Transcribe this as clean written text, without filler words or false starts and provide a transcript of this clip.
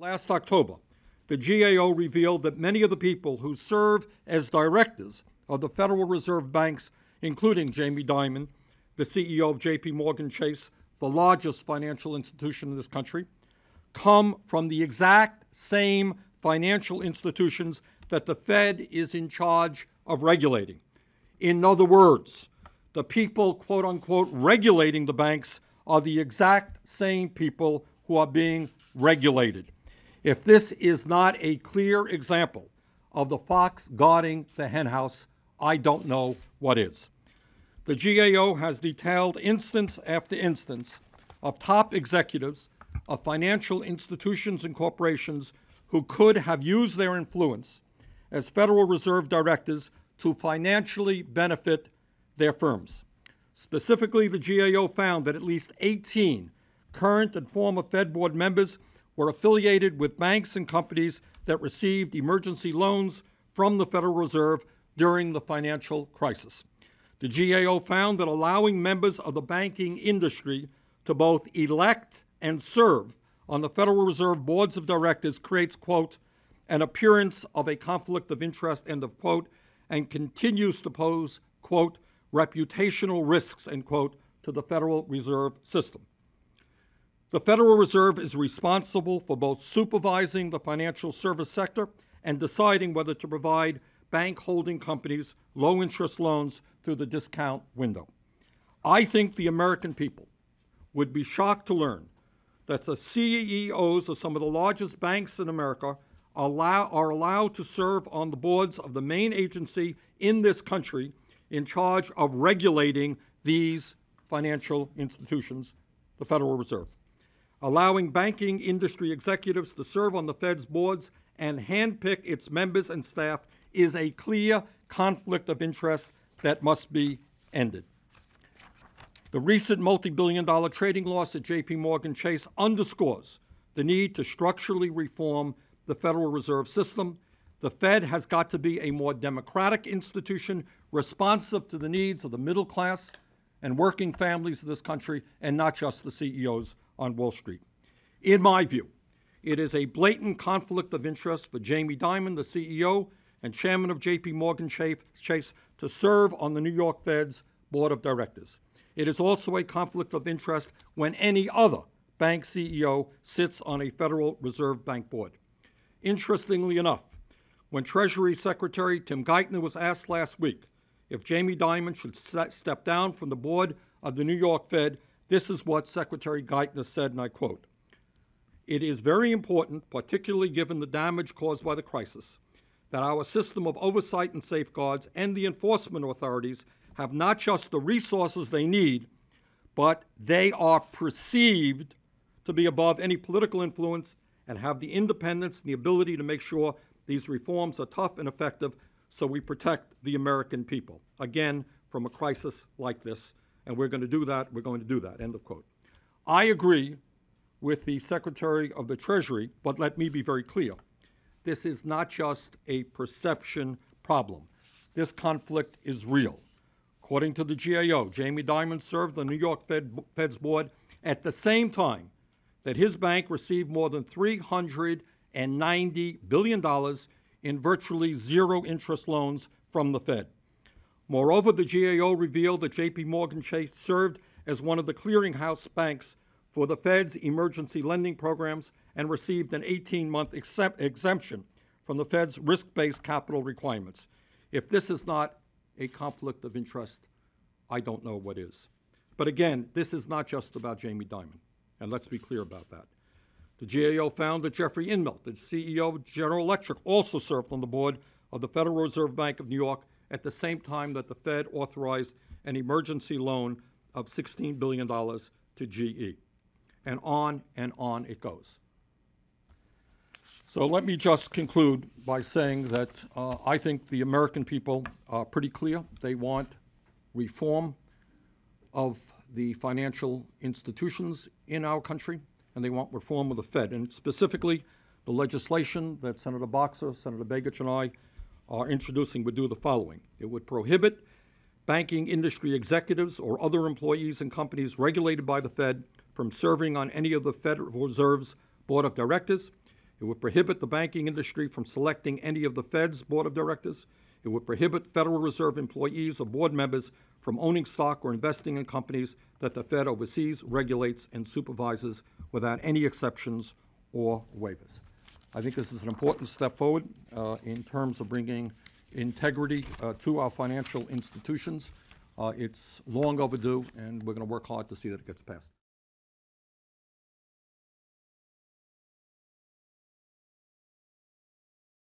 Last October, the GAO revealed that many of the people who serve as directors of the Federal Reserve banks, including Jamie Dimon, the CEO of J.P. Morgan Chase, the largest financial institution in this country, come from the exact same financial institutions that the Fed is in charge of regulating. In other words, the people, quote unquote, regulating the banks are the exact same people who are being regulated. If this is not a clear example of the fox guarding the henhouse, I don't know what is. The GAO has detailed instance after instance of top executives of financial institutions and corporations who could have used their influence as Federal Reserve directors to financially benefit their firms. Specifically, the GAO found that at least 18 current and former Fed board members were affiliated with banks and companies that received emergency loans from the Federal Reserve during the financial crisis. The GAO found that allowing members of the banking industry to both elect and serve on the Federal Reserve boards of directors creates, quote, an appearance of a conflict of interest, end of quote, and continues to pose, quote, reputational risks, end quote, to the Federal Reserve System. The Federal Reserve is responsible for both supervising the financial service sector and deciding whether to provide bank holding companies low-interest loans through the discount window. I think the American people would be shocked to learn that the CEOs of some of the largest banks in America are allowed to serve on the boards of the main agency in this country in charge of regulating these financial institutions, the Federal Reserve. Allowing banking industry executives to serve on the Fed's boards and handpick its members and staff is a clear conflict of interest that must be ended. The recent multi-billion-dollar trading loss at J.P. Morgan Chase underscores the need to structurally reform the Federal Reserve System. The Fed has got to be a more democratic institution, responsive to the needs of the middle class and working families of this country, and not just the CEOs on Wall Street. In my view, it is a blatant conflict of interest for Jamie Dimon, the CEO and chairman of J.P. Morgan Chase, to serve on the New York Fed's board of directors. It is also a conflict of interest when any other bank CEO sits on a Federal Reserve Bank board. Interestingly enough, when Treasury Secretary Tim Geithner was asked last week if Jamie Dimon should step down from the board of the New York Fed, this is what Secretary Geithner said, and I quote, "It is very important, particularly given the damage caused by the crisis, that our system of oversight and safeguards and the enforcement authorities have not just the resources they need, but they are perceived to be above any political influence and have the independence and the ability to make sure these reforms are tough and effective so we protect the American people, again, from a crisis like this. And we're going to do that, we're going to do that," end of quote. I agree with the Secretary of the Treasury, but let me be very clear. This is not just a perception problem. This conflict is real. According to the GAO, Jamie Dimon served on the New York Fed's board at the same time that his bank received more than $390 billion in virtually zero interest loans from the Fed. Moreover, the GAO revealed that J.P. Morgan Chase served as one of the clearinghouse banks for the Fed's emergency lending programs and received an 18-month exemption from the Fed's risk-based capital requirements. If this is not a conflict of interest, I don't know what is. But again, this is not just about Jamie Dimon, and let's be clear about that. The GAO found that Jeffrey Immelt, the CEO of General Electric, also served on the board of the Federal Reserve Bank of New York at the same time that the Fed authorized an emergency loan of $16 billion to GE. And on it goes. So let me just conclude by saying that I think the American people are pretty clear. They want reform of the financial institutions in our country, and they want reform of the Fed. And specifically, the legislation that Senator Boxer, Senator Begich, and I are introducing would do the following. It would prohibit banking industry executives or other employees in companies regulated by the Fed from serving on any of the Federal Reserve's board of directors. It would prohibit the banking industry from selecting any of the Fed's board of directors. It would prohibit Federal Reserve employees or board members from owning stock or investing in companies that the Fed oversees, regulates, and supervises without any exceptions or waivers. I think this is an important step forward in terms of bringing integrity to our financial institutions. It's long overdue, and we're going to work hard to see that it gets passed.